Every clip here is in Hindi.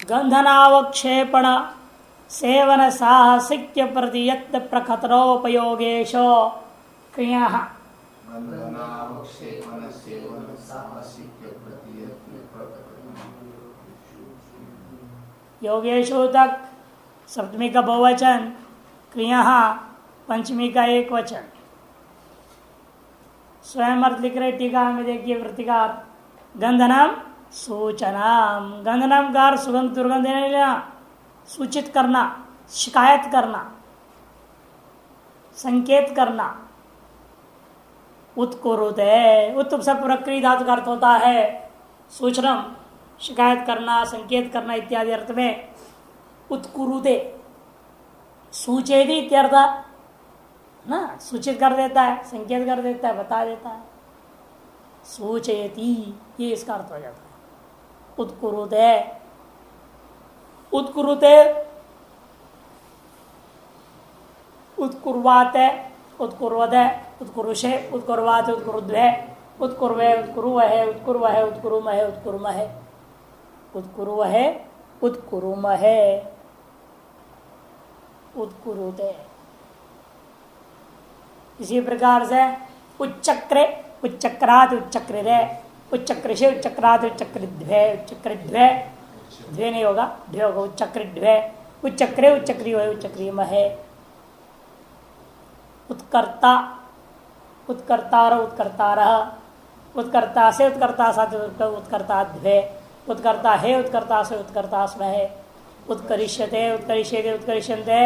गंधनावक्षेपण सेवन साहसिक्य प्रतियत्न प्रखतरोपयोगेश क्रिया योगेशो तक सप्तमी का बहुवचन, क्रिया पंचमी का एक वचन। स्वयं अर्थ लिख रहे टीका में देखिए वृत्तिकार गंधनम सूचनाम। गंधनम का सुगंध दुर्गंध देने लेना, सूचित करना, शिकायत करना, संकेत करना। उत्कुरुत है, उत्तुप सब प्रक्रिया धातु का अर्थ होता है सूचनम, शिकायत करना, संकेत करना इत्यादि अर्थ में उत्कुरुते। सूचेदी इत्यर्थ ना, सूचित कर देता है, संकेत कर देता है, बता देता है। सूचयति ये इसका अर्थ हो जाता है। उत्कुरुते, उत्कुरुते, उत्कुर्वाते, उत्कुर्वते, उत्कुरुषे, उत्कुर्वाते, उत्कुरुद्वे, उत्कुर्वे, उत्कुरुवहे, उत्कुर्वहे, उत्कुरुमहे, उत्कुरुमहे, उत्कुरुवहे, उत्कुरुमहे, उत्कुरुते। इसी प्रकार से उच्चक्रे, उच्चक्रात, उच्चक्रिरे, उच्चक्रिषे, उच्चक्रात, उच्चक्रिद्वे, उच्चक्रिद्वे, द्वे नहीं होगा, द्वे होगा, उच्चक्रिद्वे, उच्चक्रे, उच्चक्रिय, उच्चक्रियमहे। उत्कर्ता, उत्कर्तार, उत्कर्तारः, उत्कर्ता से, उत्कर्ता साथ, उत्कर्ता द्वे, उत्कर्ता है, उत्कर्ता से, उत्कर्तास्महे। उत्करिष्यते, उत्करिष्यते, उत्करिष्यन्ते,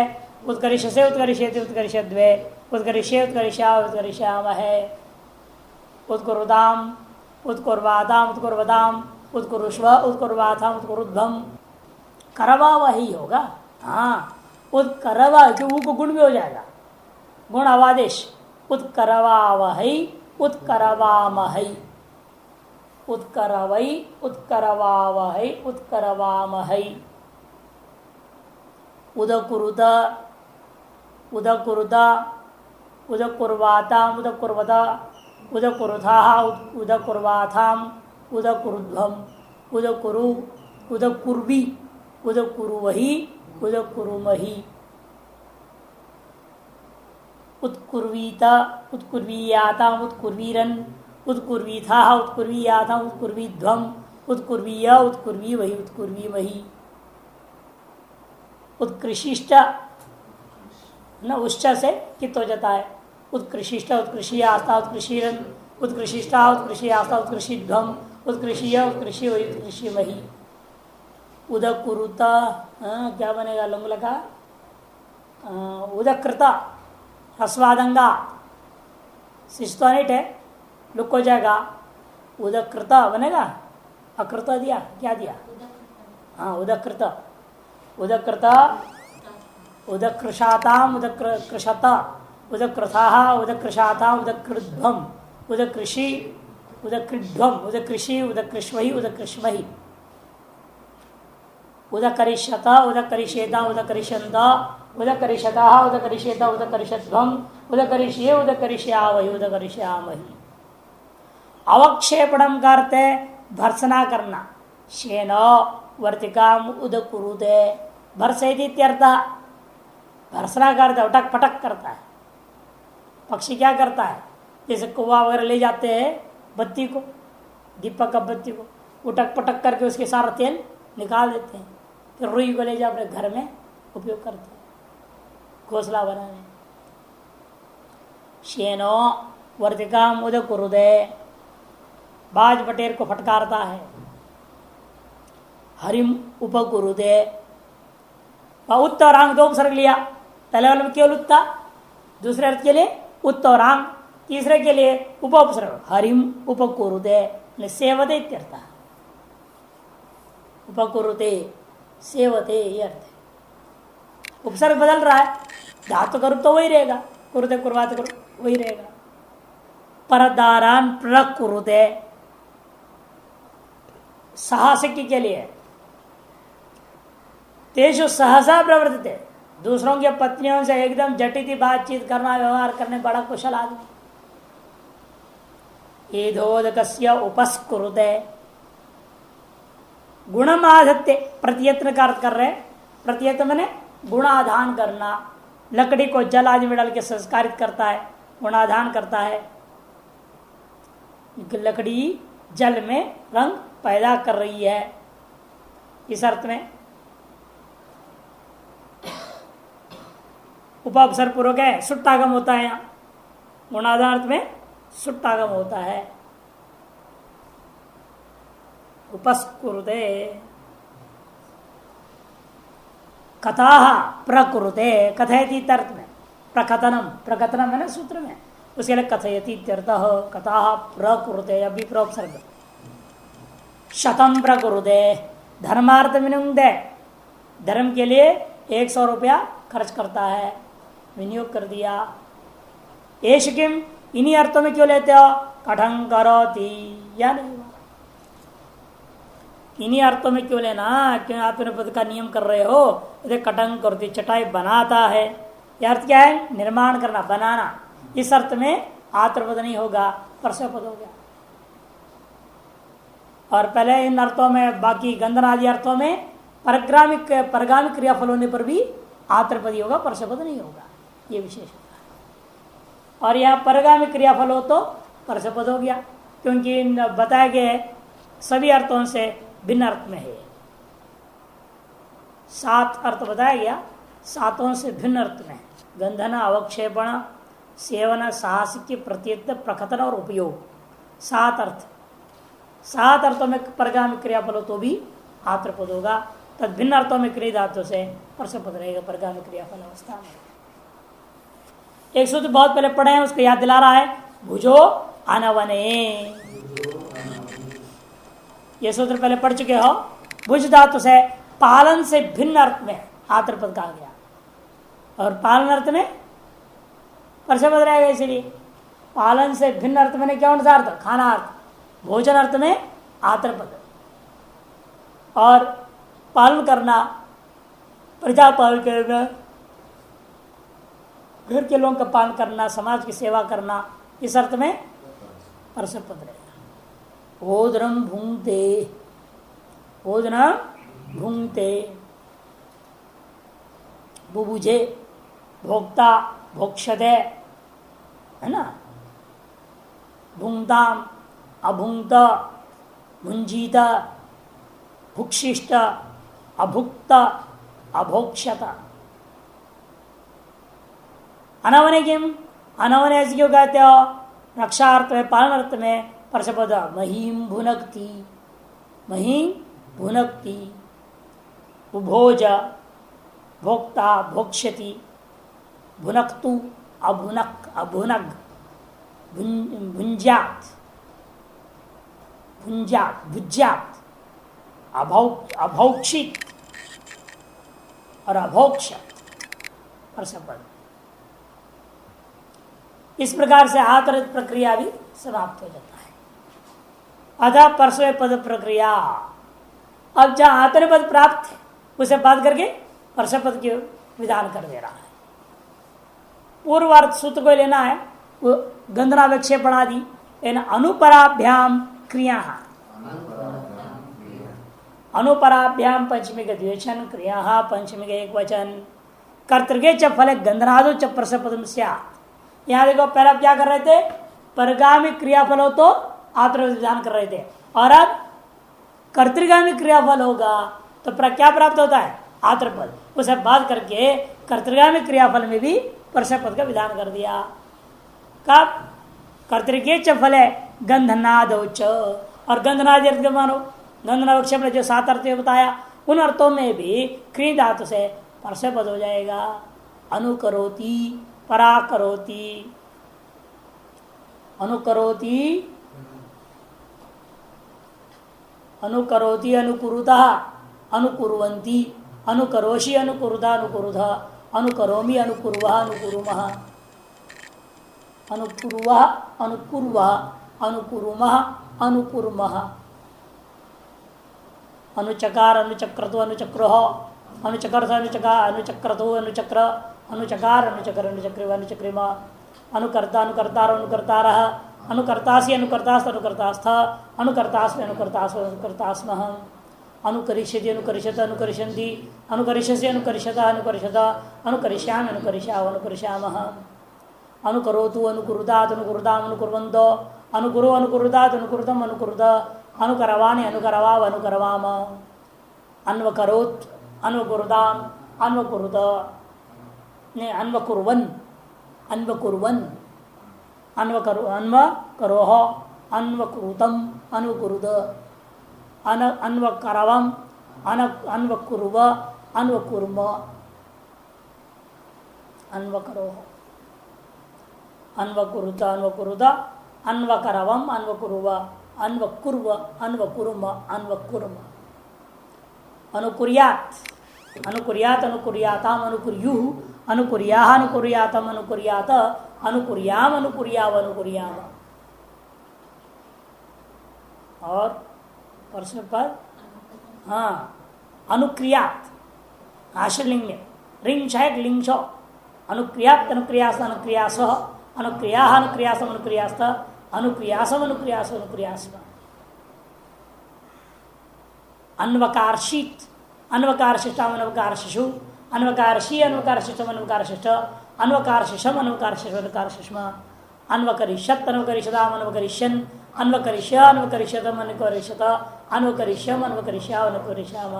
उत्करिष्य से, उत्करिष्यते, उत्करिष्यद्वे, उत्करिष्ये, उत्करिष्या, उत्करिष्यामहे। उत्कुरुदाम, उत्कुर्वादाम, उत्कुर्वदाम, उत्कुरुष्व, उत्कुर्वाथाम, उत्कुरुध्वम। करवा वही होगा, हाँ। उत्करवा जो ऊ को गुण भी हो जाएगा, गुण अवादेश। उत्करवा वही, उत्करवामहि, उत्करवई, उत्करवावहै, उत्करवामहै। उदकुरुत, उदकुरुत, उदकुर्वाताम, उदकुर्वत, उदकुरुथाः, उदकुर्वाथाम, उदकुरुध्वम, उदकुरु, उदकुर्वी, उदकुरुवहि, उदकुरुमहि। उत्कुर्वीत, उत्कुर्वीयाताम, उत्कुर्वीरन, उत्कुर्वीथाः, उत्कुर्वीयाताम, उत्कुर्वीध्वम, उत्कुर्वीय, उत्कुर्वीवहि, उत्कुर्वीमहि। उत्कृशिष्ट न उच्च से कित हो जाता है। उत्कृशिष्ट, उत्कृषीय आस्था, उत्कृषीरन, उत्कृशिष्टा, उत्कृषीय आस्था, उत्कृषिध्वम, उत्कृषीय, उत्कृषी वही, उत्कृषीमहि। उदकुरुता क्या बनेगा लंगला का? उदकृता हस्वादंगा शिस्तोनिट है, लुक हो जाएगा। उदकृता बनेगा, अकृता दिया, क्या दिया? हाँ उदकृता, उदकृता, उदकृशाताम, उदकृशता, उदकृथाः, उदकृशाताम, उदकृध्वम, उदकृषि, उदकृध्वम, उदकृषि, उदकृष्वहि, उदकृष्महि। उदकरिष्यता, उदकरिष्येता, उदकरिष्यन्ता, उदकरिष्यताः, उदकरिष्येता, उदकरिष्यध्वम, उदकरिष्ये, उदकरिष्यावहि, उदकरिष्यामहि। अवक्षेपणम करते भर्सना करना। शेन वर्तिकाम उदकुरुते, भर्सयति इत्यर्थ। भर्सना करता है, उटक पटक करता है। पक्षी क्या करता है, जैसे कौवा वगैरह ले जाते हैं बत्ती को, दीपक का बत्ती को उटक पटक करके उसके सारा तेल निकाल देते हैं, फिर रुई को ले जा अपने घर में उपयोग करते हैं घोंसला बनाने। शेनो वर्तिकाम उदकुरुते, बाज बटेर को फटकारता है। हरिम उपकुरुते, उत्त और आंग दो उपसर्ग लिया, पहले वाले में केवल उत्ता, दूसरे अर्थ के लिए उत्त और आंग, तीसरे के लिए उप उपसर्ग। हरिम उपकुरुते सेवते इत्यर्थ। उपकुरुते सेवते ये अर्थ है। उपसर्ग बदल रहा है, धातु का रूप तो वही रहेगा, कुरुते कुर्वाते वही रहेगा। परदारान प्रकुरुते साहसिक के लिए, तेषु सहसा प्रवर्तिते, दूसरों की पत्नियों से एकदम जटित बातचीत करना, व्यवहार करने बड़ा कुशल आदमी। ईधोदकस्य उपस्कुरुते, गुणमाधत्य प्रतियत्न का अर्थ कर रहे। प्रतियत्न मैंने गुणाधान करना, लकड़ी को जल आदि में डाल के संस्कारित करता है, गुणाधान करता है। लकड़ी जल में रंग पैदा कर रही है, इस अर्थ में उपापसर पूर्वक है, सुट्टागम होता है। यहाँ गुणाधान अर्थ में सुट्टागम होता है। उपस्कुरुते कथा प्रकुरुते, कथयति अर्थ में प्रकथनम, प्रकथनम है ना सूत्र में, उसके लिए कथयति कथा प्रकुरुते, अभी प्रोपसर्ग। शतम प्रकुरुते धर्मार्थ विनियोग, धर्म के लिए 100 रुपया खर्च करता है, विनियोग कर दिया। एश किम, इन्हीं अर्थों में क्यों लेते हो? कठं करोति, या नहीं, इन्हीं अर्थों में क्यों लेना? क्यों आप पद का नियम कर रहे हो? कटंग करती, चटाई बनाता है, यह अर्थ क्या है? निर्माण करना, बनाना। इस अर्थ में आत्रपद नहीं होगा, परस्वपद हो गया। और पहले इन अर्थों में, बाकी गंधन आदि अर्थों में परगामी क्रियाफल होने पर भी आत्रपदी होगा, परस्वपद नहीं होगा, ये विशेष होगा। और यह परगामी क्रियाफल हो तो परस्वपद हो गया, क्योंकि बताए गए सभी अर्थों से भिन्न अर्थ में है। 7 अर्थ बताया गया, 7 से भिन्न अर्थ में। गंधन, अवक्षेपण, सेवन, साहसिक, प्रत्येक, प्रकथन और उपयोग, 7 अर्थ। 7 अर्थों में परगामी क्रियाफल हो तो भी आत्रपद होगा, तद भिन्न अर्थों में क्रिया धातु से परस्वपद रहेगा परगामी क्रियाफल अवस्था में। एक सूत्र बहुत पहले पढ़े हैं, उसको याद दिला रहा है, भुजो अनवने। ये सूत्र पहले पढ़ चुके हो। भुज धातु से पालन से भिन्न अर्थ में आत्रपद कहा गया, और पालन अर्थ में परस्वपद रहेगा। इसलिए पालन से भिन्न अर्थ में क्या सा अर्थ? खाना अर्थ। भोजन अर्थ में आत्रपद, और पालन करना, प्रजा पालन करना, घर के लोगों का पालन करना, समाज की सेवा करना, इस अर्थ में परस्वपद रहेगा। ओदनम भुंगते, ओदनम भुंगते, बुबुझे, भोक्ता, भोक्षते, है ना। भुंगताम, अभुंक्त, भुंजीत, भुक्षिष्ट, अभुक्त, अभोक्षत। अनवने किम, अनवने ऐसे क्यों कहते हो? रक्षा अर्थ में, पालन अर्थ में परस्वपद। महीम भुनक्ति, महीम भुनक्ति, उभोज, भोक्ता, भोक्ष्यति, भुनक्तु, अभुनक, अभुनग, भुंजात, भुंजात, भुज्यात, अभौक्षित और अभोक्षत, परस्वपद। इस प्रकार से आतरित प्रक्रिया भी समाप्त हो जाता है। अतः परस्वपद प्रक्रिया। अब जहां आतरिपद प्राप्त है उसे बात करके परस्वपद के विधान कर दे रहा है। पूर्वार्थ सूत्र को लेना है, वो गंधनावेक्षेपण आदि अनुपराभ्याम क्रिया, अनुपराभ्याम पंचमी का द्विवचन, क्रिया पंचमी का एक वचन, कर्तृके च फले गंधनादो च परस्वपदम स्यात्। यहाँ देखो, पहले आप क्या कर रहे थे? परगामी क्रियाफल हो तो आत्रपद विधान कर रहे थे, और अब कर्तृगामी क्रियाफल होगा तो क्या प्राप्त होता है? आत्रपद। उसे बात करके कर्तृगामी क्रियाफल में भी परस्वपद का विधान कर दिया। कब? कर्तृके च फले गंधनादो च, और गंधनादि अर्थ मानो, गंधनावक्षेप ने जो 7 अर्थ बताया, उन अर्थों में भी क्रिया धातु से परस्वपद हो जाएगा। अनुकरोति, पराकरोति, अनुकरोति, अनुकरोति, अनुकुरुता, अनुकुर्वन्ति, अनुकरोषि, अनुकुरुता, अनुकुरुधा, अनुकरोमि, अनुकुर्वः, अनुकुरुमः, अनुकुर्वः, अनुकुर्वः, अनुकुरुमः, अनुकुर्मः, अनुचकार, अनुचक्रतो, अनुचक्रोः, अनुचकर्ष, अनुचकार, अनुचक्रतो, अनुचक्र, अनुचकार, अनुचक्र, अनुचक्रिव, अनुचक्रिम, अनुकर्ता, अनुकर्तार, अनुकर्तारः, अनुकर्तासि, अनुकर्तास्त, अनुकर्तास्थ, अनुकर्तास्मि, अनुकर्तास्व, अनुकर्तास्मः, अनुकरिष्यति अनुकरिष्यत अनुकरिष्यन्ति अनुकरिष्यसि अनुकरिष्यत अनुकरिष्यत अनुकरिष्यामि अनुकरिष्याव अनुकरिष्यामः अनुकरोतु अनुकुरुतात् अनुकुरुताम् अनुकुर्वन्तो अनुकुरु अनुकुरुतात् अनुकुरुतम् अनुकुरुत अनुकरवाणि अनुकरवाव अनुकरवाम अन्वकरोत् अन्वकुरुताम् अन्वकुरुत अन्वकुर्वन् अन्वकुर्वन् अन्वकरोः अन्वकुरुतम् अन्वकुरुत अन्वकरवम् अन्वकुर्व अन्वकुर्म अन्वकरोः अन्वकुरुत अन्वकुरुत अन्वकरवम् अन्वकुर्व अन्वकुर्व अन्वकुर्म अन्वकुर्म अनुकुर्यात् अनुकुर्यात् अनुकुर्याताम् अनुकुर्युः अनुकुर्याः अनुकुर्यातम् अनुकुर्यात अनुकुर्याम अनुकुर्याव अनुकुर्याम। और प्रश्न पर हाँ अनुक्रियात आश्रलिंग में रिंग शायद लिंग छो अनुक्रियात अनुक्रियास अनुक्रियास अनुक्रिया अनुक्रियासम अनुक्रियास्त अनुक्रियासम अनुक्रियास अनुक्रियासम अन्वकारशीत अन्वकारशिष्टाम अन्वकारशिशु अन्वकारशी अन्वकारशिष्टम अन्वकारशिष्ट अन्वकारशिषम अन्वकारशिष अन्वकारशिष्म अन्वकरिष्यत् अन्वकरिष्यताम अन्वकरिष्यन् अन्वकरिष्य अन्वकरिष्यतम अन्वकरिष्यत अन्वकरिष्यम अन्वकरिष्या अन्वकरिष्याम।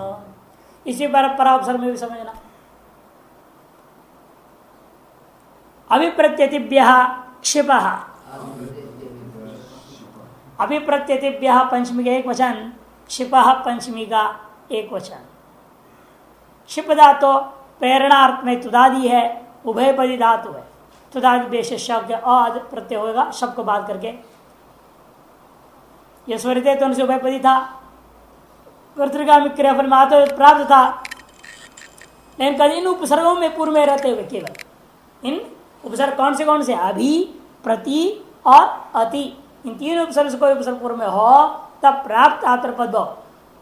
इसी परावसर में भी समझना अभिप्रत्यतिभ्य क्षिपः अभिप्रत्यतिभ्य पंचमी का एक वचन क्षिपः पंचमी का एक वचन। क्षिप धातु प्रेरणार्थ में तुदादी है उभयपदी धातु है तुदादि विशेष शब्द आद प्रत्यय होगा शब्द को बात करके यह स्वरित तो उनसे उभयपदी था कर्तृगामी क्रियाफल में आते प्राप्त था लेकिन कभी इन उपसर्गों में पूर्व में रहते हुए केवल इन उपसर्ग कौन से अभि प्रति और अति इन तीन उपसर्ग से कोई उपसर्ग पूर्व में हो तब प्राप्त आत्मपद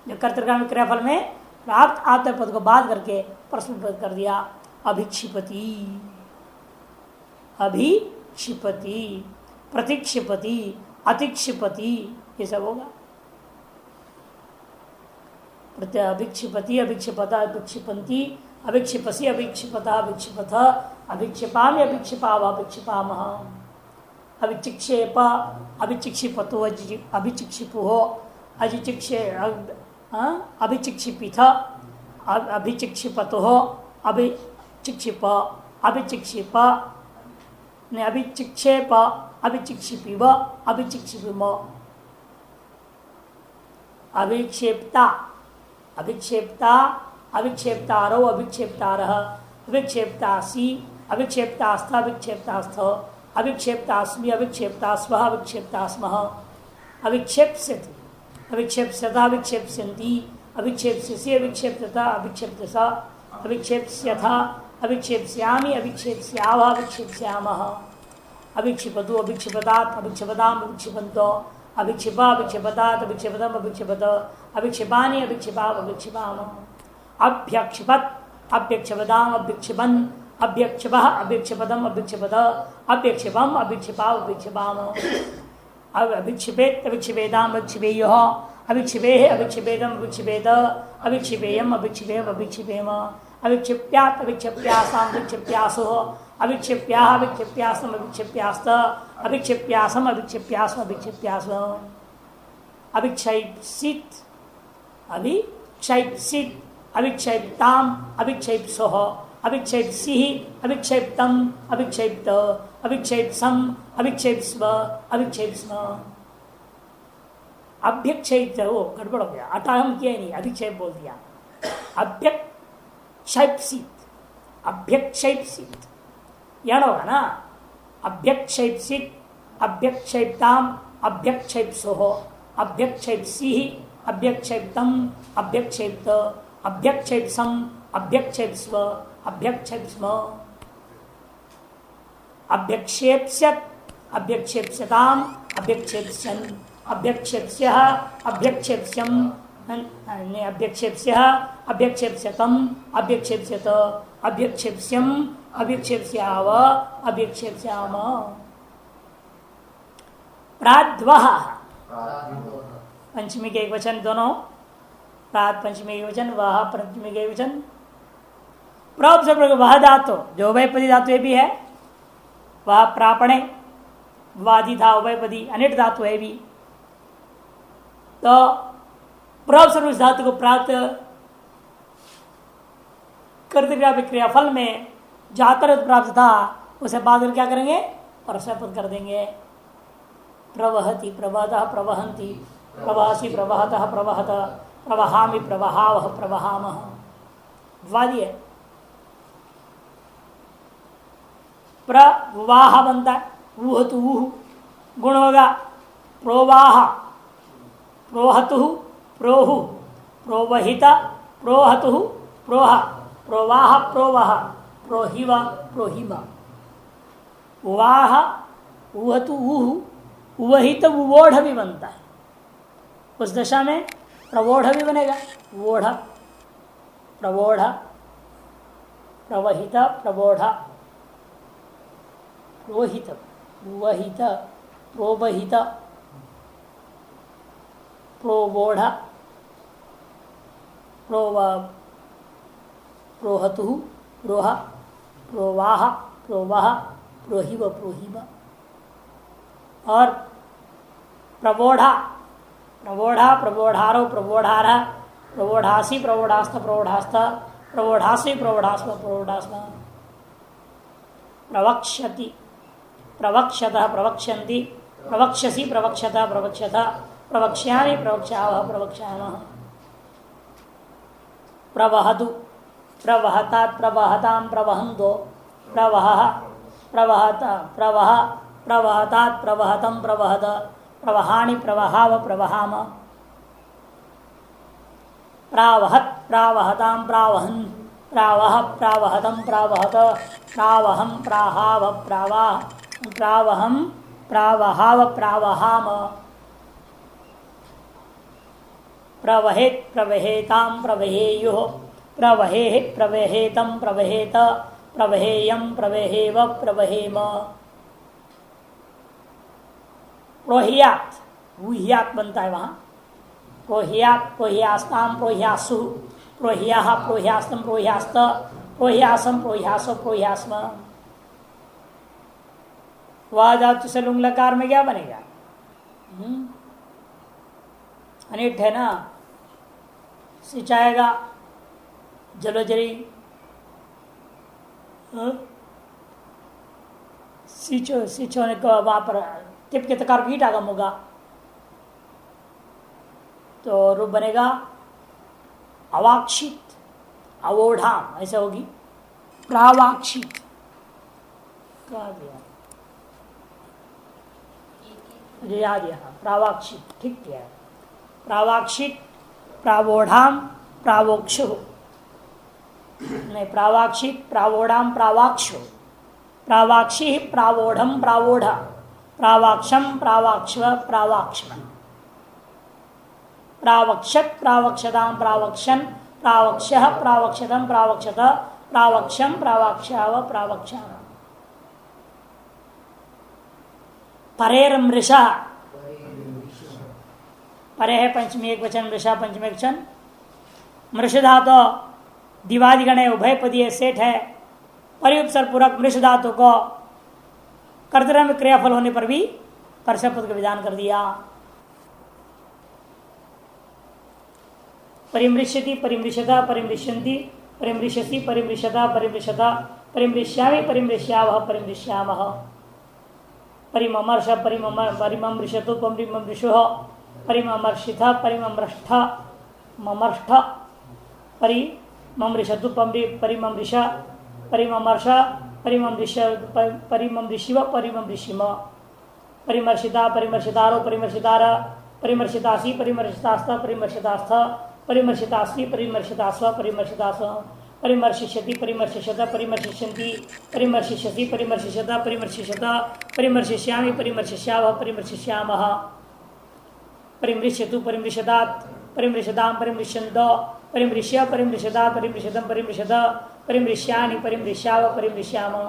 जो कर्तृगामी क्रियाफल में प्राप्त आत्मपद को बात करके प्रश्न कर दिया अभिक्षिपति अभिक्षिपति प्रतिक्षिपति अतिक्षिपति ये सब होगा। प्रत्यय अभिक्षिपति अभिक्षिपता अभिक्षिपन्ति अभिक्षिपसि अभिक्षिपता अभिक्षिपथ अभिक्षिपामि अभिक्षिपाव अभिक्षिपामः अभिचिक्षेप अभिचिक्षिपतो अभिचिक्षिपुः अजिचिक्षे अभिचिक्षिपिथ अभिचिक्षिपतुः अभिचिक्षिप अभिचिक्षिप अभिचिक्षेप अभिचिक्षिपिव अभिचिक्षिपिम अभिक्षेप्ता अभिक्षेप्ता अभिक्षेप्तारो अभिक्षेप्तारः अभिक्षेप्तासि अभिक्षेप्तास्थ अभिक्षेप्तास्थ अभिक्षेप्तास्मि अभिक्षेप्तास्वः अभिक्षेप्तास्मः अभिक्षेप्स्यति अभिक्षेप्स्यता अभिक्षेप्स्यन्ति अभिक्षेप्स्यसि अभिक्षेप्यता अभिक्षेप्यसा अभिक्षेप्स्यथा अभिक्षेप्स्यामि अभिक्षेप्स्यावः अभिक्षेप्स्यामः अभिक्षिपतु अभिक्षिपतात् अभिक्षिपताम् अभिक्षिपन्तो अभिक्षिपा अभिक्षिपतात् अभिक्षिपतम् अभिक्षिपत अभिक्षिपानि अभिक्षिपाव अभिक्षिपाम अभ्यक्षिपत् अभ्यक्षिपताम् अभ्यक्षिपन् अभ्यक्षिपः अभ्यक्षिपतम् अभ्यक्षिपत अभ्यक्षिपम् अभिक्षिपाव अभिक्षिपाम अभिक्षिपेत् अभिक्षिपेताम् अभिक्षिपेयः अभिक्षिपेः अभिक्षिपेतम् अभिक्षिपेत अभिक्षिपेयम् अभिक्षिपेम अभिक्षिपेम अभिक्षिप्यात् अभिक्षिप्यासाम् अभिक्षिप्यासुः अभिक्षिप्याः अभिक्षिप्यासम् अभिक्षिप्यास्त अभिक्षिप्यासम् अभिक्षिप्यासम् अभिक्षिप्यासम् अभिक्षैप्सित् अभिक्षैप्सित् अभिक्षैप्ताम् अभिक्षैप्सुः अभिक्षैप्सिः अभिक्षैप्तम् अभिक्षैप्त अभिक्षैप्सम् अभिक्षैप्स्व अभिक्षैप्स्म अभ्यक्षैप्त वो गड़बड़ हो गया अटाहम किया नहीं अभिक्षैप बोल दिया अभ्यक्षैप्सित अभ्यक्षैप्सित याद होगा ना अभ्यक्षैप्सित अभ्यक्षैप्ताम् अभ्यक्षैप्सुः अभ्यक्षैप्सिः अभ्यक्षैप्तम् अभ्यक्षैप्त अभ्यक्षैप्सम् अभ्यक्षैप्स्व अभ्यक्षैप्स्म अभ्यक्षेप्स्यत् अभ्यक्षेप्स्यताम् अभ्यक्षेप्स्यन् अभ्यक्षेप्स्यः अभ्यक्षेप्स्यम् अभ्यक्षेप्स्यः अभ्यक्षेप्स्यतम् अभ्यक्षेप्स्यत अभ्यक्षेप्स्यम् अभ्यक्षेप्स्याव अभ्यक्षेप्स्याम प्राद्वः पंचमी के एक वचन दोनों प्रात पंचमी वचन वह पंचमी के वचन। प्रभ से वह धातु जो उभयपदी धातु भी है, वह प्रापणे वादी था उभयपदी अनिट धातु है भी। तो प्रभ से धातु को प्राप्त कर्तव्य क्रियाफल में जाकर प्राप्त था, उसे बाद में क्या करेंगे? परस्पर कर देंगे। प्रवहति प्रवहतः प्रवहन्ति, प्रवहसि प्रवहतः प्रवहत, प्रवहामि प्रवहावः प्रवहामः। वादी है। प्रवाह बनता है, ऊह तो ऊह गुण होगा। प्रोवाह प्रोहतु प्रोहु, प्रोवहित प्रोहतु प्रोह, प्रोवाह प्रोवह, प्रोहिव प्रोहिम। वाह ऊहतु ऊह, वही तो वोढ़ भी बनता है। उस दशा में प्रवोढ़ भी बनेगा। वोढ़ प्रवोढ़, प्रवहित प्रवोढ़, प्रोहित वहित प्रोवहित, प्रोवोढ़ प्रोहतु प्रोह, प्रोवाह प्रोवह, प्रोहिव प्रोहिम। और प्रवोढ़ा प्रवोढ़ा प्रवोढ़ारो प्रवोढ़ारा, प्रवोढ़ासी प्रवोढ़ास्त प्रवोढ़ास्त, प्रवोढ़ासी प्रवोढ़ास्म प्रवोढ़ास्म। प्रवक्ष्यति प्रवक्ष्यतः प्रवक्ष्यन्ति, प्रवक्ष्यसि प्रवक्ष्यतः प्रवक्ष्यथ, प्रवक्ष्यामि प्रवक्ष्यावः प्रवक्ष्यामः। प्रवहतु प्रवहतात् प्रवहतां प्रवहन्तो, प्रवहः प्रवहत प्रवह, प्रवहतात् प्रवहतं प्रवहत, प्रवहाणि प्रवहाव प्रवहाम। प्रावहत् प्रावहतां प्रावहन्, प्रावह प्रावहतं प्रावहत, प्रावहं प्राहाव प्रावाह, प्रावहं प्रावहाव प्रावहाम। प्रवहेत् प्रवहेतां प्रवहेयुः, प्रवहेः प्रवहेतं प्रवहेत, प्रवहेयं प्रवहेव प्रवहेम। प्रोहियात वुह्यात बनता है वहां। प्रोहियात प्रोहियास्ताम प्रोहियासु, प्रोहियाः प्रोहियास्तम प्रोहियास्त, प्रोहियासम प्रोहियासो प्रोहियास्म। वह धातु से लुंग लकार में क्या बनेगा? अनिट है ना, सिंचाएगा जलोजरी, सिंचो ने वहां पर टिप के तकार कीट आगम होगा, तो रूप बनेगा अवाक्षित, अवोढ़ाम ऐसे होगी। प्रावाक्षित कहा दिया, मुझे याद है। प्रावाक्षित ठीक किया। प्रावाक्षित प्रावोढ़ाम प्रावोक्षु, नहीं प्रावाक्षित प्रावोढ़ाम प्रावाक्षु, प्रावाक्षि प्रावोढ़म प्रावोढ़, प्रावाक्षम प्रावाक्ष्व प्रावाक्ष्म। प्रावक्षत प्रावक्षतां प्रावक्षन, प्रावक्ष्यः प्रावक्षतम प्रावक्षत, प्रावक्षम प्रावाक्ष्याव प्रावक्ष्याम। परेर मृषा, परे है पंचमी एक वचन, मृषा पंचमी एक वचन। मृष धातु दिवादिगण उभयपदीय सेठ है। परिउपसर्ग पूर्वक मृष धातु को कर्तव्य में क्रियाफल होने पर भी परस्पर का विधान कर दिया। परिमृश्यति परिमृश्यता परिमृश्यन्ति, परिमृश्यसि परिमृश्यता परिमृश्यता, परिमृश्यामि परिमृश्यावः परिमृश्यामः। परिममर्ष परिममृशतु परिममृषुः, परिममर्षिथ परिममृष्ठ ममर्ष्ठ, परिममृशतु परिममृष, परिममर्ष परिममृष परिममृशिव परिममृशिम। परिमर्शिता परिमर्शितारो परिमर्शितार, परिमर्शितासि परिमर्शितास्थ परिमर्शितास्थ, परिमर्शितास्ति परिमर्शितास्व परिमर्शितास्व। परिमर्शिष्यति परिमर्शिष्यत परिमर्शिष्यन्ति, परिमर्शिष्यसि परिमर्शिष्यत परिमर्शिष्यत, परिमर्शिष्यामि परिमर्शिष्यावः परिमर्शिष्यामः। परिमृश्यतु परिमृश्यतात् परिमृश्यतां परिमृश्यन्तो, परिमृश्य परिमृश्यतात् परिमृश्यतं परिमृश्यत, परिमृश्यानि परिमृश्याव परिमृश्यामः।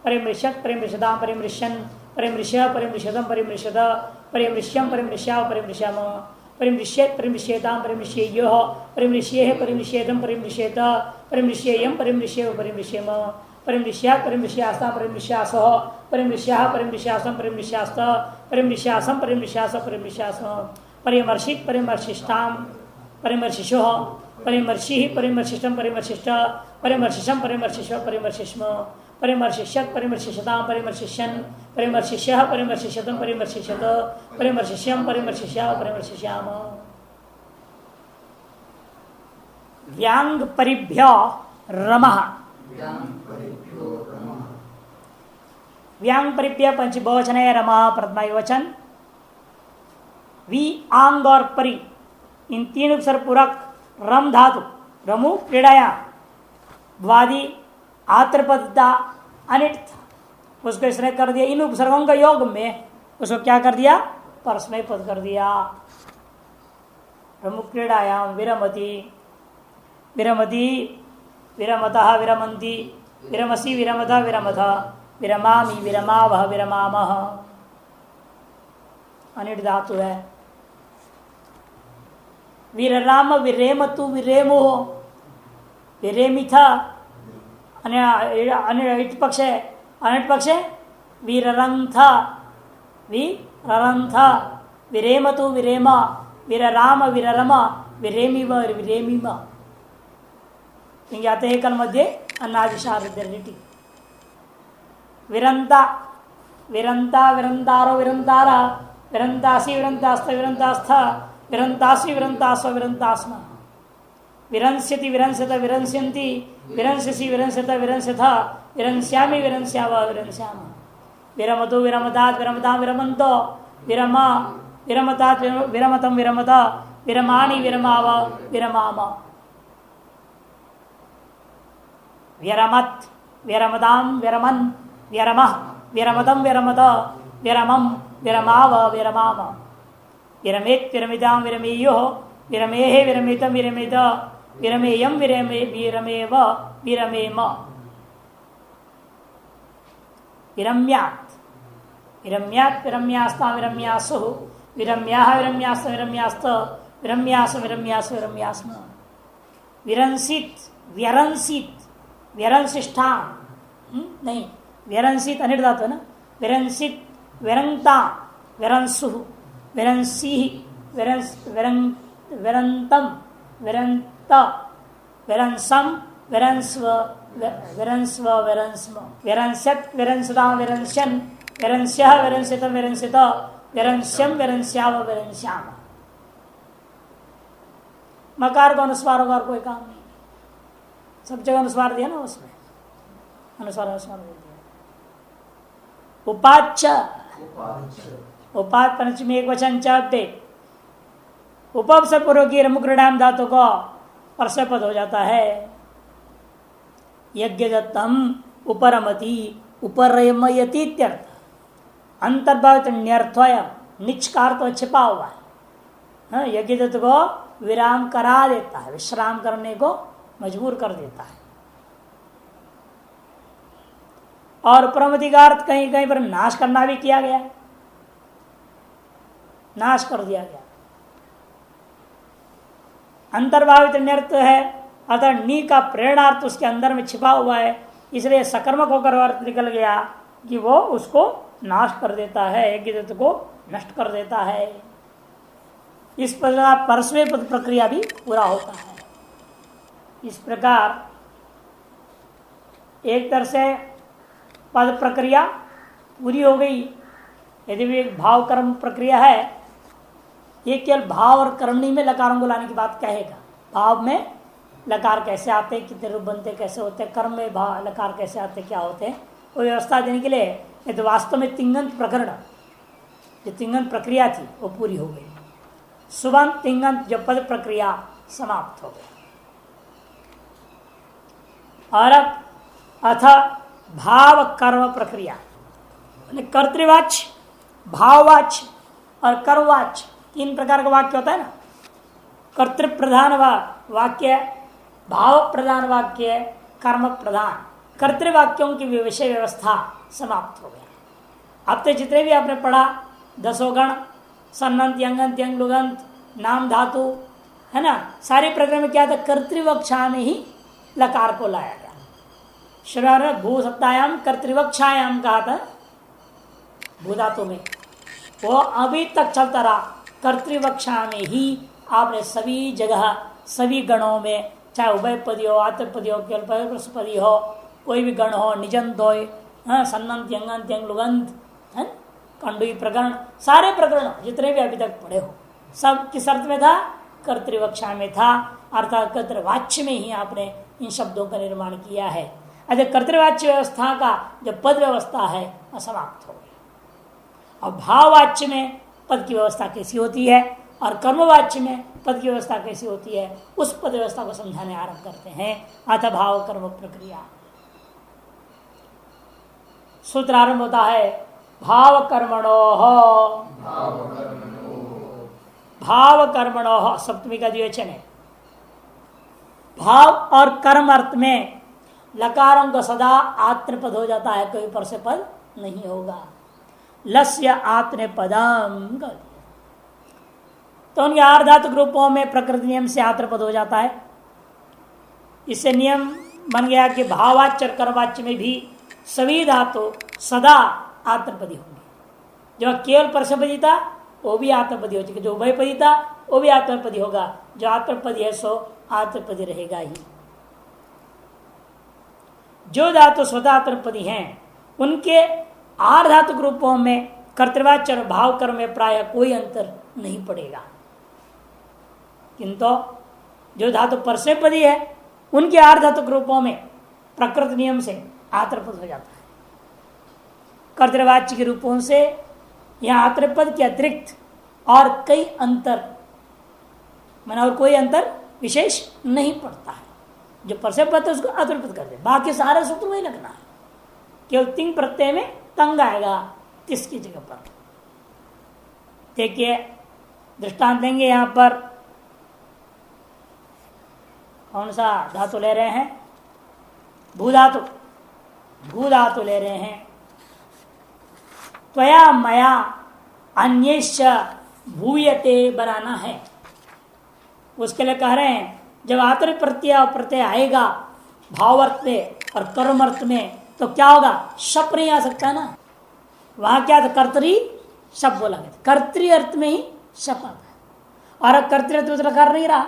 परिमृश्यत् परिमृश्यतां परिमृश्यन्, परिमृश्य परिमृश्यतं परिमृश्यत, परिमृश्यं परिमृश्याव परिमृश्यामः। परिमृश्येत परिमृश्येताम परिमृश्येयो परिमृश्येह परिमृश्येतम परिमृश्येत परिमृश्येयम परिमृश्येव परिमृश्येम परिमृश्यात् परिमृश्यास्ता परिमृश्यासो परिमृश्याः परिमृश्यासम परिमृश्यास्त परिमृश्यासम परिमृश्यास परिमृश्यास परिमर्शित परिमर्शिष्टाम परिमर्शिशो परिमर्षि परिमर्शिष्टम परिमर्शिष्ट परिमर्शिषम परिमर्शिष्व परिमर्शिष्म परिमर्शिष्यत परिमर्शिष्यताम परिमर्शिष्यन् परिमर्शिष्यः परिमर्शिष्यतम परिमर्शिष्यत परिमर्शिष्यम परिमर्शिष्या परिमर्शिष्याम व्यांग परिभ्य रमः व्यांग परिभ्य पंचबहुवचन है रमः प्रथमा वचन वी आंग और परि इन तीन उपसर्ग पूरक रम धातु रमु क्रीड़ाया द्वादि आत्रपदता अनिट उसको इसने कर दिया इन उपसर्गों का योग में उसको क्या कर दिया परस्मय पद कर दिया रमु क्रीड़ायाम विरमति विरमति विरमतः विरमन्ति विरमसि विरमतः विरमथ विरमामि विरमावह विरमामः अनिट धातु है वीरराम विरेम तु विरेमो विरेमिथा अनिट पक्ष है अनिट पक्ष है वीररंथ वीररंथ विरेम तु विरेम वीरराम विररम विरेमिव विरेमिम आते हैं कल मध्य अन्नादिशारिटी विरंता विरंता विरंतारो विरंतारा विरंतासी विरंतास्थ विरंतास्थ विरंतासी विरंतास्व विरंतास्म विरंस्यति विरंस्यत विरंस्यन्ति विरंस्यसि विरंस्यत विरंस्यथ विरंस्यामि विरंस्याव विरंस्याम विरमतो विरमदात् विरमतां विरमन्तो विरम विरमतात् विरमतं विरमत विरमाणि विरमाव विरमाम व्यरमत् व्यरमदां व्यरमन् व्यरमः विरमतं विरमत विरमं विरमाव विरमाम विरमेत् विरमितां विरमेयो विरमेः विरमितं विरमेत विरमेयं विरमे विरमेव विरमेम विरम्यात् विरम्यात् विरम्यास्तां विरम्यासु विरम्याः विरम्यास्त विरम्यास्त विरम्यास विरम्यास विरम्यास्म विरंसित व्यरंसित व्यरंसिष्ठा नहीं व्यरंसित अनिट धातु है ना विरंसित विरंता विरंसु विरंसी विरंतम विरंत विरंसम विरंस्व विरंस्व विरंस्म विरंस्यत विरंसता विरंस्यन विरंस्यः विरंसितम विरंसित विरंस्यम विरंस्याव विरंस्याम मकार का अनुस्वार होगा और कोई काम नहीं सब जगह अनुस्वार दिया ना उसमें अनुस्वार अनुस्वार दिया उपाच्च उपात पंचमी एक वचन चाहते उपप से पूर्व की रमुक्रीडाम धातु को परस्य पद हो जाता है यज्ञ दत्तम उपरमति उपरमयति इत्यर्थ अंतर्भावित न्यर्थय निचकार तो छिपा हुआ है यज्ञ दत्त को विराम करा देता है विश्राम करने को मजबूर कर देता है और उपरमति का अर्थ कहीं कहीं पर नाश करना भी किया गया नाश कर दिया गया अंतर्भावित नृत्य है अर्थात नी का प्रेरणार्थ उसके अंदर में छिपा हुआ है इसलिए सकर्मक होकर अर्थ निकल गया कि वो उसको नाश कर देता है यज्ञ को नष्ट कर देता है इस प्रकार परस्मय पद प्रक्रिया भी पूरा होता है इस प्रकार एक तरह से पद प्रक्रिया पूरी हो गई यदि भी एक भाव कर्म प्रक्रिया है ये केवल भाव और कर्मणी में लकारों को लाने की बात कहेगा भाव में लकार कैसे आते हैं कितने रूप बनते कैसे होते हैं कर्म में भाव लकार कैसे आते क्या होते हैं वो व्यवस्था देने के लिए ये तो वास्तव में तिंगंत प्रकरण जो तिंगंत प्रक्रिया थी वो पूरी हो गई सुबंत तिंगंत जो पद प्रक्रिया समाप्त हो गई और अब अथ भाव कर्म प्रक्रिया कर्तृवाच्य भाववाच्य और कर्मवाच्य तीन प्रकार का वाक्य होता है ना कर्तृ प्रधान वाक्य भाव प्रधान वाक्य कर्म प्रधान कर्तृवाक्यों की विषय व्यवस्था समाप्त हो गया अब तक जितने भी आपने पढ़ा दसों गण सन्नंत यंगंत यंग लुगंत नाम धातु है ना, सारे प्रकरण में क्या था, कर्तृवक्षा में ही लकार को लाया गया। श्रवण भू सत्तायाम कर्तृवक्षायाम कहा था भू धातु में, वो अभी तक चलता रहा। कर्तृवक्षा में ही आपने सभी जगह सभी गणों में, चाहे उभयपदी हो, आत्मपदी हो, केवलपदी हो, कोई भी गण हो, निजंत हो, सन्नंत यंगंत यंग लुगंत है, कंडुई प्रकरण, सारे प्रकरण जितने भी अभी तक पढ़े हो सब किस अर्थ में था, कर्तृवक्षा में था, अर्थात कर्तृवाच्य में ही आपने इन शब्दों का निर्माण किया है। अतः कर्तृवाच्य व्यवस्था का जो पद व्यवस्था है वह समाप्त हो गया। और भाववाच्य में पद की व्यवस्था कैसी होती है और कर्मवाच्य में पद की व्यवस्था कैसी होती है, उस पद व्यवस्था को समझाने आरंभ करते हैं। अथ भाव कर्म प्रक्रिया, सूत्र आरंभ होता है भाव कर्मणो, भाव कर्मणो सप्तमी का द्विवचन है। भाव और कर्म अर्थ में लकारों का सदा आत्मपद हो जाता है, कोई पर से पद नहीं होगा। लस्य आत्मपदम, तो उनके आर्धातुक रूपों में प्रकृति नियम से आत्मपद हो जाता है। इससे नियम बन गया कि भाववाच्य और कर्मवाच्य में भी सभी धातु सदा आत्मपदी होंगे। जो केवल परसपदी था वो भी आत्मपदी हो चुका, जो उभयपदी था वो भी आत्मपदी होगा, जो आत्मपदी है सो आत्मपदी रहेगा ही। जो धातु स्वतः आत्मपदी हैं उनके आर्धातुक रूपों में कर्तृवाच्य और भाव कर्म में प्राय कोई अंतर नहीं पड़ेगा, किंतु जो धातु परस्मैपदी है उनके आर्धातुक रूपों में प्रकृति नियम से आत्मपद हो जाता है। कर्तृवाच्य के रूपों से यहाँ आत्मपद के अतिरिक्त और कई अंतर, माना और कोई अंतर विशेष नहीं पड़ता है। जो परस्मैपद है उसको आत्मपद कर दे, बाकी सारे सूत्र वही लगना है, केवल तिंग प्रत्यय में तंग आएगा तिस की जगह पर। देखिए दृष्टांत देंगे यहां पर, कौन सा धातु ले रहे हैं, भू धातु, भू धातु ले रहे हैं। त्वया मया अन्यश्च भूयते बनाना है, उसके लिए कह रहे हैं जब आत्म प्रत्यय प्रत्यय आएगा भावर्थ में और कर्मर्थ में तो क्या होगा, शप नहीं आ सकता ना। वहां क्या था, कर्तरी शप बोला गया, कर्तरी अर्थ में ही शप आता है, और अब कर्तरी अर्थ में कर नहीं रहा,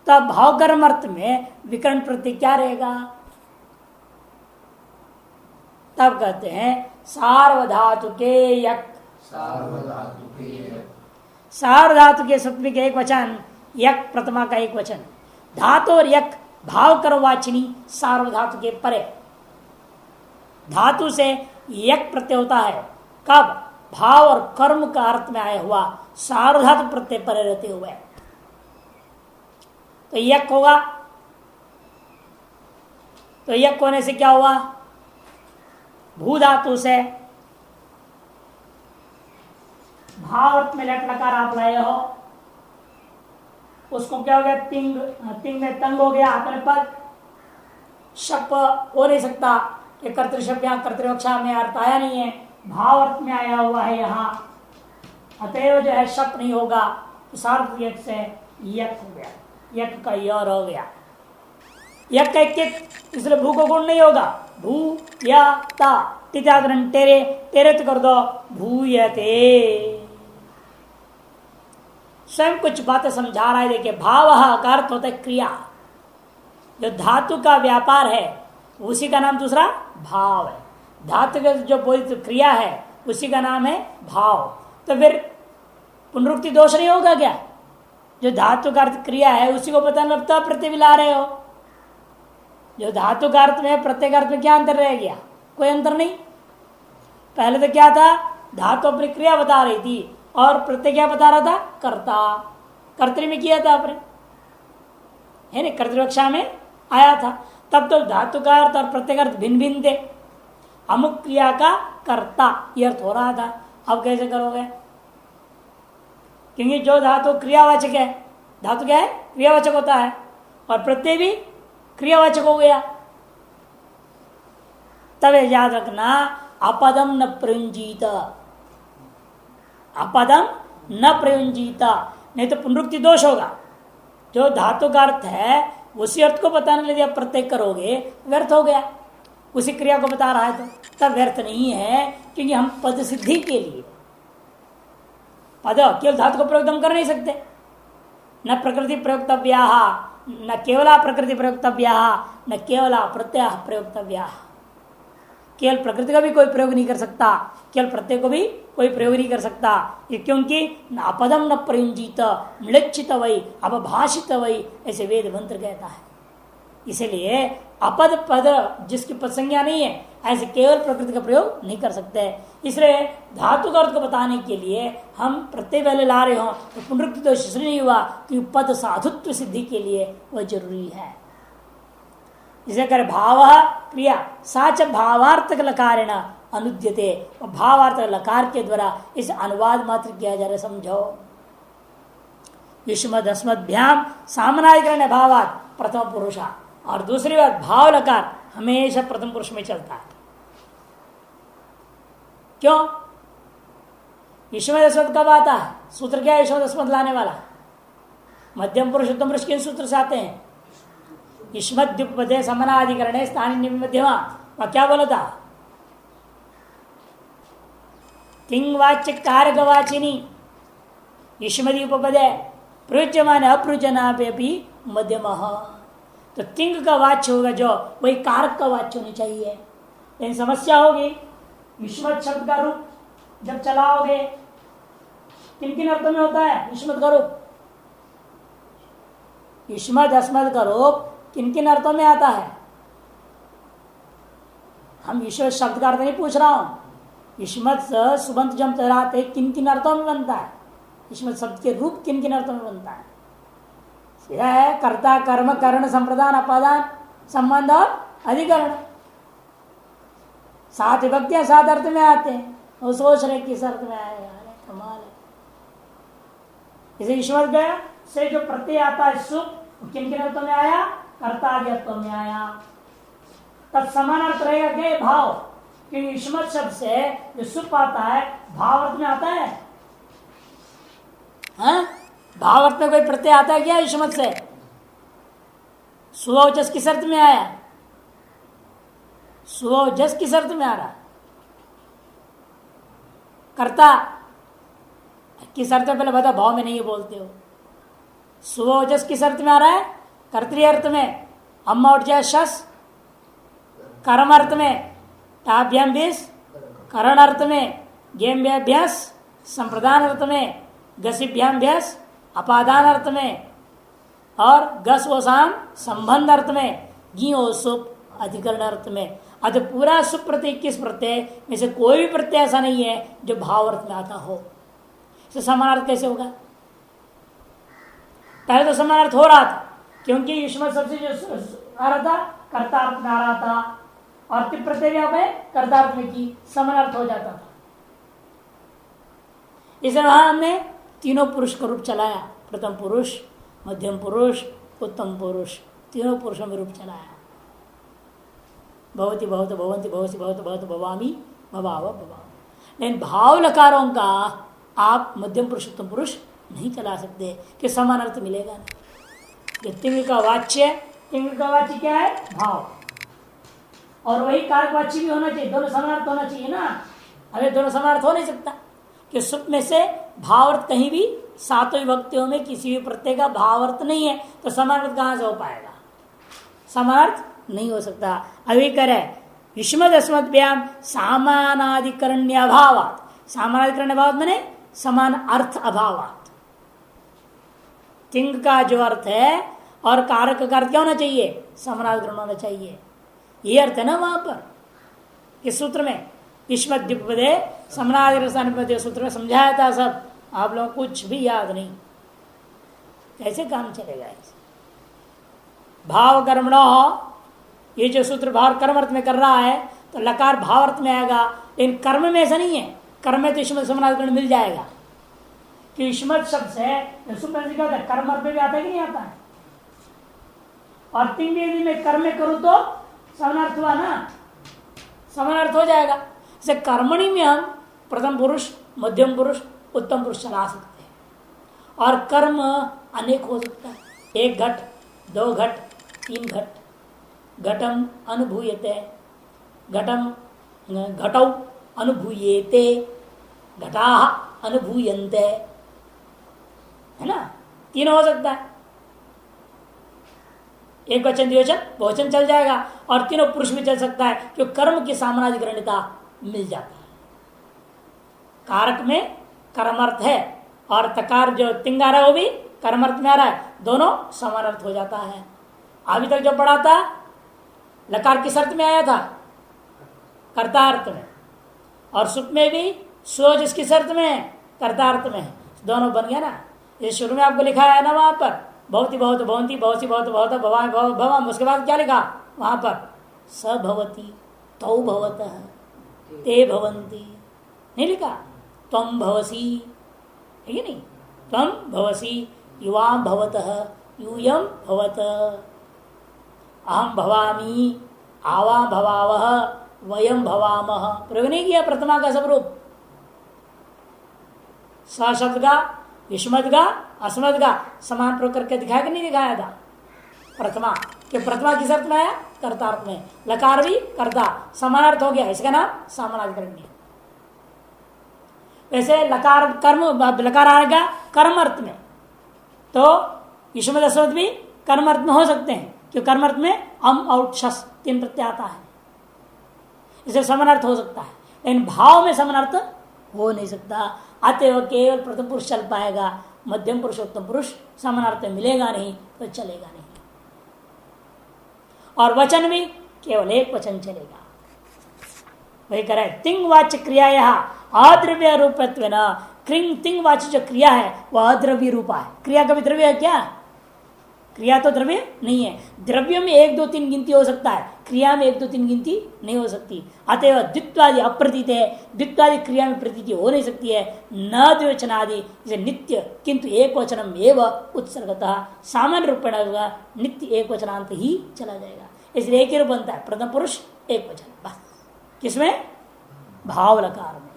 तो अब भाव कर्म अर्थ में विकर्ण प्रत्यय क्या रहेगा, तब कहते हैं सार्वधातु के यक, सार्वधातु के सप्तमी का एक वचन, यक प्रथमा का एक वचन, धातु और यक भाव कर्मवाचिनी सार्वधातु के परे। धातु से यक प्रत्यय होता है कब, भाव और कर्म का अर्थ में आया हुआ सार्वधातु प्रत्यय परे रहते हुए, तो यक होगा। तो यक होने से क्या हुआ, भू धातु से भाव अर्थ में लट लकार आप लाए हो, उसको क्या हो गया, तिंग, तिंग में तंग हो गया, आत्मपद शप हो नहीं सकता कि कर्तृशप यहाँ कर्तृवक्षा में अर्थ आया नहीं है, भाव अर्थ में आया हुआ है यहाँ, अतएव जो है शप नहीं होगा, तो सार्थ यक से यक हो गया, यक का यर हो गया, यक का एक, इसलिए भू को गुण नहीं होगा, भू या ता तिथाग्रहण तेरे, तेरे तो कर दो भूयते। स्वयं कुछ बातें समझा रहा है। देखिए भाव का अर्थ होता है क्रिया, जो धातु का व्यापार है उसी का नाम दूसरा भाव है, धातु का जो बोली क्रिया है उसी का नाम है भाव। तो फिर पुनरुक्ति दोष नहीं होगा क्या, जो धातु का अर्थ क्रिया है उसी को पता लगता प्रत्यय भी ला रहे हो, जो धातु का अर्थ में प्रत्येक अर्थ में क्या अंतर रह गया, कोई अंतर नहीं। पहले तो क्या था, धातु अपनी क्रिया बता रही थी और प्रत्यय क्या बता रहा था, कर्ता, कर्तृ में किया था आपने, है ना, कर्तृवक्षा में आया था, तब तो धातु का अर्थ और प्रत्येक अर्थ भिन्न भिन्न थे, अमुक क्रिया का कर्ता यह अर्थ हो रहा था। अब कैसे करोगे, क्योंकि जो धातु क्रियावाचक है, धातु क्या है, क्रियावाचक होता है, और प्रत्यय भी क्रियावाचक हो गया। तब याद रखना अपदम न प्रयुंजीत, अपदम न प्रयुंजीत, नहीं तो पुनरुक्ति दोष होगा। जो धातु का अर्थ है उसी अर्थ को बताने के लिए आप प्रत्यय करोगे, व्यर्थ हो गया। उसी क्रिया को बता रहा है तो तब व्यर्थ नहीं है, क्योंकि हम पद सिद्धि के लिए पद केवल धातु को प्रयोग हम कर नहीं सकते। न प्रकृति प्रयोक्तव्या, न केवला प्रकृति प्रयोक्तव्या, न केवला प्रत्यय प्रयोक्तव्या। केवल प्रकृति का भी कोई प्रयोग नहीं कर सकता, केवल प्रत्यय को भी कोई प्रयोग नहीं कर सकता। ये क्योंकि न अपदम न प्रयुंजित मृक्षित वही अपभाषित वही, ऐसे वेद मंत्र कहता है। इसलिए अपद पद जिसकी पद संज्ञा नहीं है, ऐसे केवल प्रकृति का प्रयोग नहीं कर सकते। इसलिए धातु का अर्थ को बताने के लिए हम प्रत्यय पहले ला रहे हो तो पुनरुक्ति दोष इसलिए नहीं हुआ कि पद साधुत्व सिद्धि के लिए वह जरूरी है। इसे कर भाव क्रिया साच भावार्थक लकारेण अनुद्यते, भावार्थक लकार के द्वारा इस अनुवाद मात्र किया जा रहा है। समझो, युष्मद अस्मद्भ्याम सामनाधिकरण भावात प्रथम पुरुषा, और दूसरी बात भाव लकार हमेशा प्रथम पुरुष में चलता है। क्यों? युष्मद अस्मद कब आता है? सूत्र क्या है युष्मद अस्मद लाने वाला? मध्यम पुरुष उत्तम पुरुष किन सूत्र से आते हैं? युष्मद्युपदे समनाधिकरण स्थानीय मध्यमा। वह क्या बोला था? तिंगवाच्य कारकवाचिनी युष्मदि उपपदे प्रयुज्यमान अप्रयुजनापि मध्यम। तो तिंग का वाच्य होगा जो, वही कारक का वाच्य होनी चाहिए। लेकिन समस्या होगी, युष्मद शब्द का रूप जब चलाओगे किन किन अर्थों में होता है युष्मद का रूप? युष्मद अस्मद का रूप किन किन अर्थों में आता है? हम युष्मद शब्द का अर्थ नहीं पूछ रहा हूं। युष्मद सुबंत जब चलाते किन किन अर्थों में बनता है? युष्मद शब्द के रूप किन किन अर्थों में बनता है? सीधा है कर्ता कर्म करण संप्रदान अपादान संबंध और अधिकरण। 7 विभक्तियां 7 अर्थ में आते हैं। वो सोच रहे किस अर्थ में आएगा, कमाल है। इसे ईश्वर गया से जो प्रत्यय आता है सुख, किन किन अर्थों में आया? कर्ता आदि अर्थों में आया। तत्समान अर्थ रहेगा क्या? भाव। क्योंकि युष्मद शब्द से जो सुप आता है भाव अर्थ में आता है। हाँ? भाव अर्थ में कोई प्रत्यय आता है क्या युष्मद से? सुवजस किस अर्थ में आया? सुवजस किस अर्थ में आ रहा? कर्ता किस अर्थ में? पहले बता, भाव में नहीं बोलते हो। सुवजस किस अर्थ में आ रहा है? कर्तृ अर्थ में। अम्मा उठ जाए शस। कर्म अर्थ में ताभ्याम बीस, करण अर्थ में गेम्याभ्यास, संप्रदान अर्थ में गसिभ्याभ्यास, अपादान अर्थ में और गस वसाम संबंध अर्थ में, गी ओ सुप अधिकरण अर्थ में। अतः पूरा सुप प्रत्यय किस प्रत्यय में से कोई भी प्रत्यय ऐसा नहीं है जो भाव अर्थ में आता हो। इसे समान अर्थ कैसे होगा? पहले तो समान अर्थ हो रहा था, क्योंकि युष्मद सबसे जो आ रहा था कर्ता अर्थ में आ रहा था, और तिप प्रत्यय कर्ता अर्थ में की समान अर्थ हो जाता था। इसलिए वहां हमने तीनों पुरुष का रूप चलाया, प्रथम पुरुष, मध्यम पुरुष, उत्तम पुरुष, तीनों पुरुषों में रूप चलाया। भवती बहुत भवंती भवसी बहुत बहुत भवामी भवाव भवाम। लेकिन भाव लकारों का आप मध्यम पुरुष उत्तम पुरुष नहीं चला सकते, कि समान अर्थ मिलेगा नहीं। तिंग का वाच्य, तिंग का वाच्य क्या है? भाव, और वही कारकवाच्य भी होना चाहिए। दोनों समान अर्थ होना चाहिए ना। अरे दोनों समान अर्थ हो नहीं सकता, कि सुप में से भाव अर्थ कहीं भी 7 विभक्तियों में किसी भी प्रत्यय का भाव अर्थ नहीं है, तो समान अर्थ कहां से हो पाएगा? समान अर्थ नहीं हो सकता। अभी करे युष्मद अस्मद्भ्याम सामानाधिकरण्य अभावात। सामानाधिकरण्य अभाव मैंने समान अर्थ अभावात। तिंग का जो अर्थ है और कारक का अर्थ क्या होना चाहिए? समानाधिकरण होना चाहिए। ये अर्थ है ना वहां पर इस सूत्र में। युष्मद्युपदे समानाधिकरण सूत्र में समझाया था सब। आप लोगों को कुछ भी याद नहीं, कैसे काम चलेगा? भाव कर्मणो, ये जो सूत्र भाव कर्म अर्थ में कर रहा है तो लकार भाव अर्थ में आएगा। लेकिन कर्म में ऐसा नहीं है। कर्म में तो युष्मद समानाधिकरण मिल जाएगा, कि युष्मद शब्द से कर्म अर्थ में भी आता है कि नहीं आता है? और तिंग यदि मैं कर्म में करूं तो समानार्थ हुआ ना, समानार्थ हो जाएगा। जैसे कर्मणि में हम प्रथम पुरुष, मध्यम पुरुष, उत्तम पुरुष चला सकते हैं, और कर्म अनेक हो सकता है, एक घट, दो घट, तीन घट। घटम अनुभूयते, घटम घटौ अनुभूयेते, घटाः अनुभूयन्ते, है ना, तीन हो सकता है। एक वचन द्विवचन बहुवचन चल जाएगा और तीनों पुरुष भी चल सकता है, क्योंकि कर्म की सामनाधिकरणता मिल जाता है। कारक में कर्मर्थ है और तकार जो तिंग आ रहा है वो भी कर्मर्थ में आ रहा है, दोनों समान अर्थ हो जाता है। अभी तक जो पढ़ा था लकार किस अर्थ में आया था? कर्तार्थ में, और सुप में भी सो जिसकी अर्थ में कर्तार्थ में है, दोनों बन गया ना। ये शुरू में आपको लिखा है ना वहां पर भवती बहुत भवंती भवसी बहुत बहुत भवान भवम, उसके बाद क्या लिखा वहां पर? स भवती तौ भवतः ते भवंती, नहीं लिखा त्वं भवसी, है कि नहीं? त्वं भवसी युवाम भवतः यूयम भवत, अहम भवामी आवा भवावह वयम भवामह। प्रयोग नहीं किया प्रथमा का सब रूप, स शब्द का युष्मद का अस्मद का समान प्रयोग करके दिखाया कि नहीं दिखाया था? प्रथमा कि प्रथमा किस अर्थ में आया? कर्तार्थ में। लकार भी कर्ता, समानार्थ हो गया, इसका नाम सामानाधिकरण है। वैसे लकार कर्म, लकार आएगा कर्म अर्थ में, तो युष्मद अस्मद भी कर्म अर्थ में हो सकते हैं, क्योंकि कर्म अर्थ में अम और शस तीन प्रत्यय आता है, इसे समानार्थ हो सकता है। लेकिन भाव में समानार्थ हो नहीं सकता, अतएव केवल प्रथम पुरुष चल पाएगा, मध्यम पुरुष उत्तम पुरुष समानार्थ मिलेगा नहीं तो चलेगा नहीं। और वचन भी केवल एक वचन चलेगा। वही करे तिंग वाच्य क्रिया अद्रव्य रूपत्व न, क्रिंग तिंग वाच्य जो क्रिया है वह अद्रव्य रूपा है। क्रिया का भी द्रव्य है क्या? क्रिया तो द्रव्य नहीं है। द्रव्य में एक दो तीन गिनती हो सकता है, क्रिया में एक दो तीन गिनती नहीं हो सकती। अतएव द्वित्वादि अप्रतीत है, द्वित्वादि क्रिया में प्रतीति हो नहीं सकती है। न द्विवचनादि जैसे नित्य किंतु एक वचनम एवं उत्सर्गतः सामान्य रूपेण नित्य एक वचनांत ही चला जाएगा। इसलिए एक ही रूप बनता है, प्रथम पुरुष एक वचन बस। किसमें? भाव लकार में।